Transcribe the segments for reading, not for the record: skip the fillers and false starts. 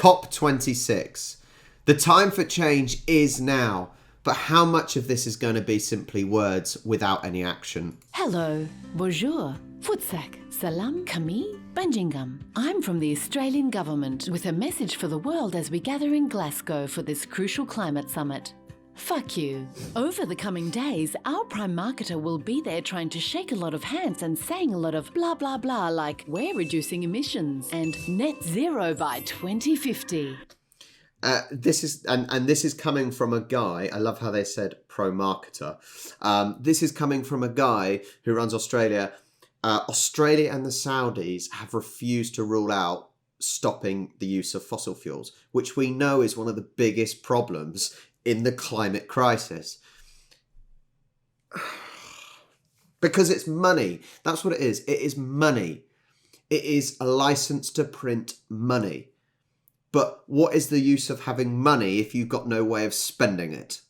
COP26. The time for change is now, but how much of this is going to be simply words without any action? Hello, bonjour, futsak, salam, kami, banjingam. I'm from the Australian government with a message for the world as we gather in Glasgow for this crucial climate summit. Fuck you. Over the coming days, our prime marketer will be there trying to shake a lot of hands and saying a lot of blah blah blah like we're reducing emissions and net zero by 2050. This is coming from a guy. I love how they said pro-marketer. This is coming from a guy who runs Australia. Australia and the Saudis have refused to rule out stopping the use of fossil fuels, which we know is one of the biggest problems in the climate crisis. Because it's money. That's what it is. It is money. It is a license to print money. But what is the use of having money if you've got no way of spending it?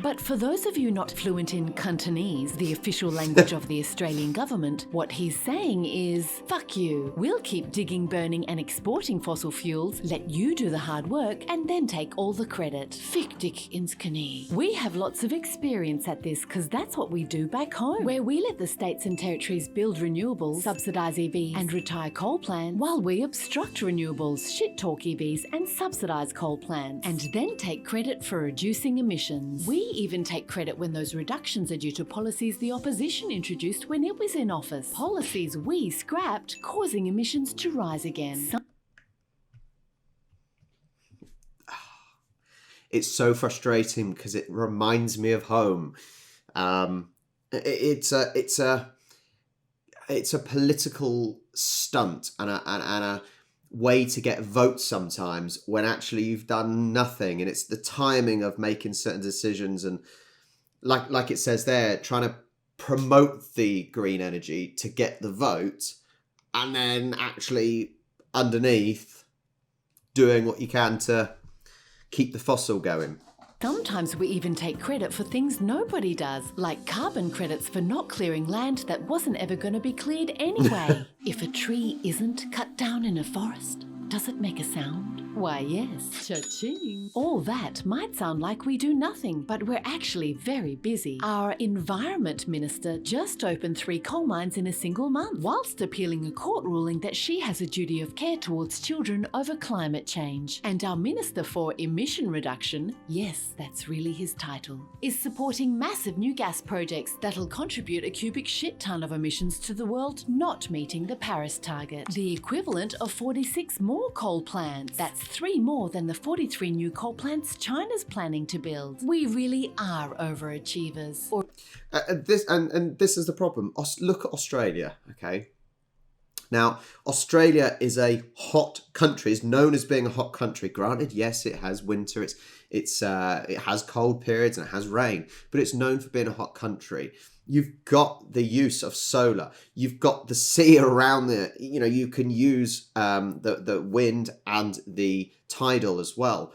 But for those of you not fluent in Cantonese, the official language of the Australian government, what he's saying is, fuck you. We'll keep digging, burning and exporting fossil fuels, let you do the hard work and then take all the credit. Fick dik ins knie. We have lots of experience at this because that's what we do back home, where we let the states and territories build renewables, subsidise EVs and retire coal plants, while we obstruct renewables, shit-talk EVs and subsidise coal plants, and then take credit for reducing emissions. We even take credit when those reductions are due to policies the opposition introduced when it was in office. Policies we scrapped, causing emissions to rise again. It's so frustrating because it reminds me of home. It's a political stunt and a way to get votes sometimes when actually you've done nothing, and it's the timing of making certain decisions and like it says there, trying to promote the green energy to get the vote and then actually underneath doing what you can to keep the fossil going. Sometimes we even take credit for things nobody does, like carbon credits for not clearing land that wasn't ever going to be cleared anyway. If a tree isn't cut down in a forest, does it make a sound? Why, yes. Cha-ching. All that might sound like we do nothing, but we're actually very busy. Our Environment Minister just opened 3 coal mines in a single month, whilst appealing a court ruling that she has a duty of care towards children over climate change. And our Minister for Emission Reduction, yes, that's really his title, is supporting massive new gas projects that'll contribute a cubic shit ton of emissions to the world not meeting the Paris target. The equivalent of 46 more coal plants. That's 3 more than the 43 new coal plants China's planning to build. We really are overachievers. This is the problem. Look at Australia, okay? Now, Australia is a hot country, is known as being a hot country. Granted, yes, it has winter, it has cold periods and it has rain, but it's known for being a hot country. You've got the use of solar. You've got the sea around there. You know, you can use the wind and the tidal as well.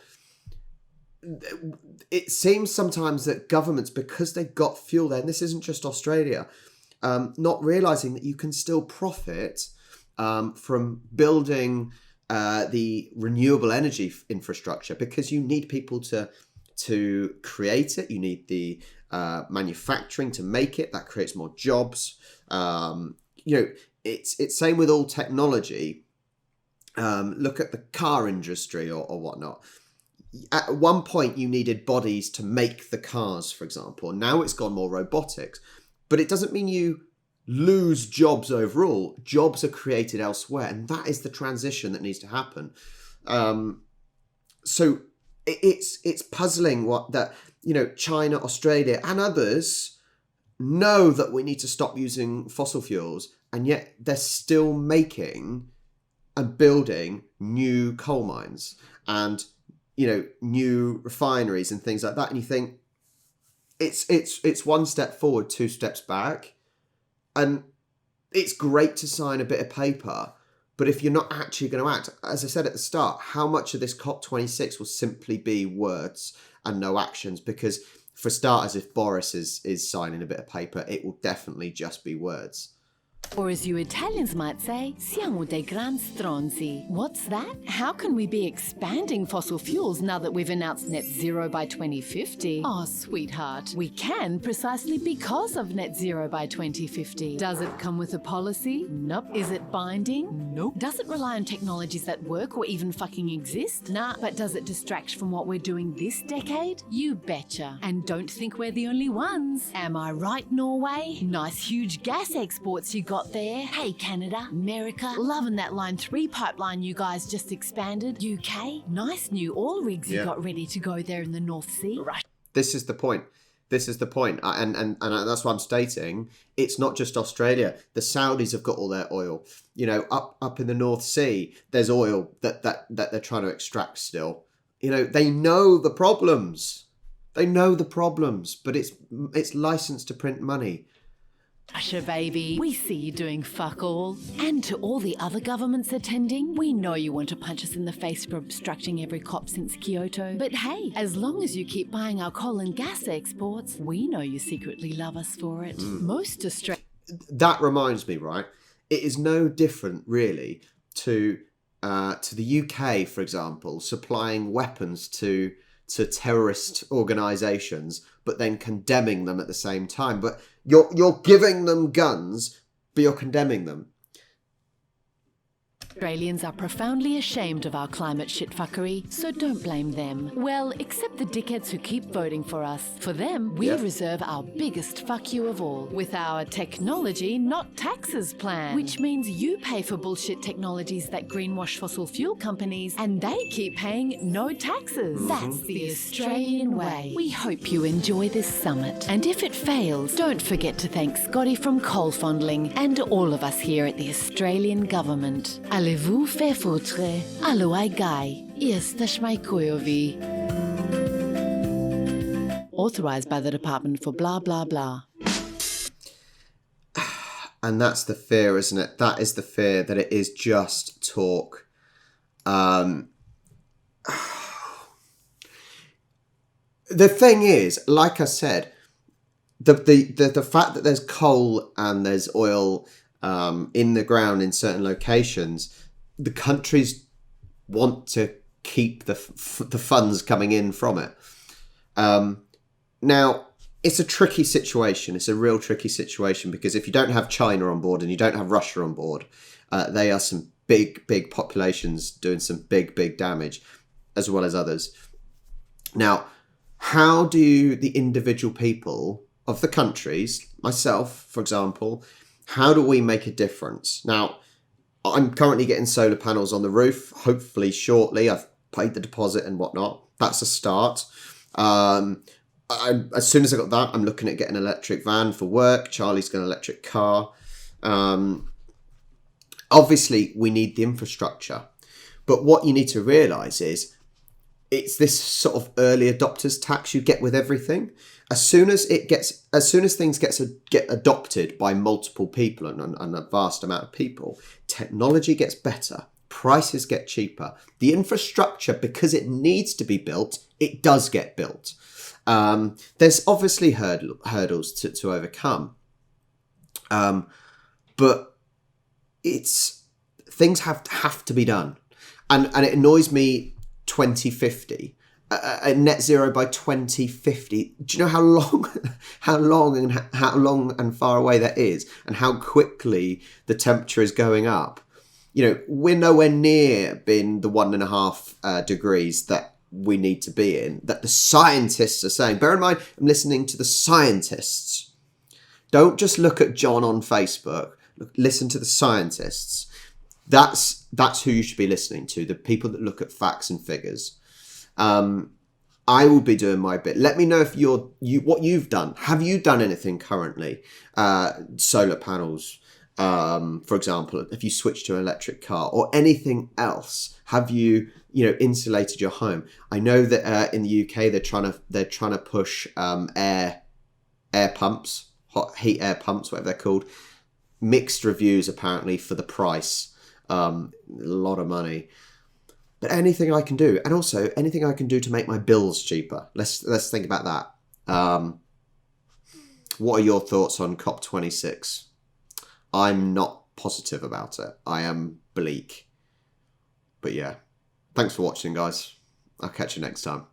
It seems sometimes that governments, because they've got fuel there, and this isn't just Australia, not realising that you can still profit from building the renewable energy infrastructure, because you need people to create it. You need the manufacturing to make it. That creates more jobs. It's same with all technology. Look at the car industry or whatnot. At one point, you needed bodies to make the cars, for example. Now it's gone more robotics, but it doesn't mean you lose jobs overall. Jobs are created elsewhere, and that is the transition that needs to happen. So it's puzzling that China, Australia, and others know that we need to stop using fossil fuels, and yet they're still making and building new coal mines and new refineries and things like that. And you think it's one step forward, 2 steps back. And it's great to sign a bit of paper, but if you're not actually going to act, as I said at the start, how much of this COP26 will simply be words and no actions? Because for starters, if Boris is signing a bit of paper, it will definitely just be words. Or as you Italians might say, siamo dei gran stronzi. What's that? How can we be expanding fossil fuels now that we've announced net zero by 2050? Oh, sweetheart, we can precisely because of net zero by 2050. Does it come with a policy? Nope. Is it binding? Nope. Does it rely on technologies that work or even fucking exist? Nah. But does it distract from what we're doing this decade? You betcha. And don't think we're the only ones. Am I right, Norway? Nice huge gas exports you got there. Hey, Canada, America, loving that Line 3 pipeline you guys just expanded. UK, nice new oil rigs you got ready to go there in the North Sea. Right. This is the point. This is the point. And that's what I'm stating. It's not just Australia. The Saudis have got all their oil. You know, up in the North Sea, there's oil that they're trying to extract still. You know, they know the problems. They know the problems, but it's licensed to print money. Russia, baby, we see you doing fuck all. And to all the other governments attending, we know you want to punch us in the face for obstructing every COP since Kyoto. But hey, as long as you keep buying our coal and gas exports, we know you secretly love us for it. Most Australians... That reminds me, right? It is no different, really, to the UK, for example, supplying weapons to terrorist organisations, but then condemning them at the same time. But you're giving them guns, but you're condemning them. Australians are profoundly ashamed of our climate shitfuckery, so don't blame them. Well, except the dickheads who keep voting for us. For them, we reserve our biggest fuck you of all with our technology, not taxes plan, which means you pay for bullshit technologies that greenwash fossil fuel companies, and they keep paying no taxes. That's the Australian way. We hope you enjoy this summit, and if it fails, don't forget to thank Scotty from Coal Fondling and all of us here at the Australian government. Allez-vous faire foutre? Allo ai gai. Jesteśmy chujowi. Authorised by the Department for blah blah blah. And that's the fear, isn't it? That is the fear, that it is just talk. The thing is, like I said, the fact that there's coal and there's oil in the ground in certain locations, the countries want to keep the funds coming in from it. Now, it's a tricky situation. It's a real tricky situation, because if you don't have China on board and you don't have Russia on board, they are some big populations doing some big damage, as well as others. Now, how do the individual people of the countries, myself, for example, how do we make a difference? Now, I'm currently getting solar panels on the roof, hopefully shortly. I've paid the deposit and whatnot. That's a start. As soon as I got that, I'm looking at getting an electric van for work. Charlie's got an electric car. Obviously, we need the infrastructure. But what you need to realise is, it's this sort of early adopters tax you get with everything. As soon as things get adopted by multiple people and a vast amount of people, technology gets better, prices get cheaper. The infrastructure, because it needs to be built, it does get built. There's obviously hurdles to overcome, but things have to be done, and it annoys me. 2050, net zero by 2050. Do you know how long and far away that is, and how quickly the temperature is going up? You know, we're nowhere near being the 1.5 degrees that we need to be in, that the scientists are saying. Bear in mind, I'm listening to the scientists. Don't just look at John on Facebook. Listen to the scientists. That's who you should be listening to, the people that look at facts and figures. I will be doing my bit. Let me know if what you've done. Have you done anything currently? Solar panels, for example. If you switch to an electric car or anything else, have you insulated your home? I know that in the UK they're trying to push air pumps, heat air pumps, whatever they're called. Mixed reviews apparently for the price. A lot of money, but anything I can do, and also anything I can do to make my bills cheaper. Let's think about that. What are your thoughts on Cop26? I'm not positive about it. I am bleak. But yeah, thanks for watching, guys. I'll catch you next time.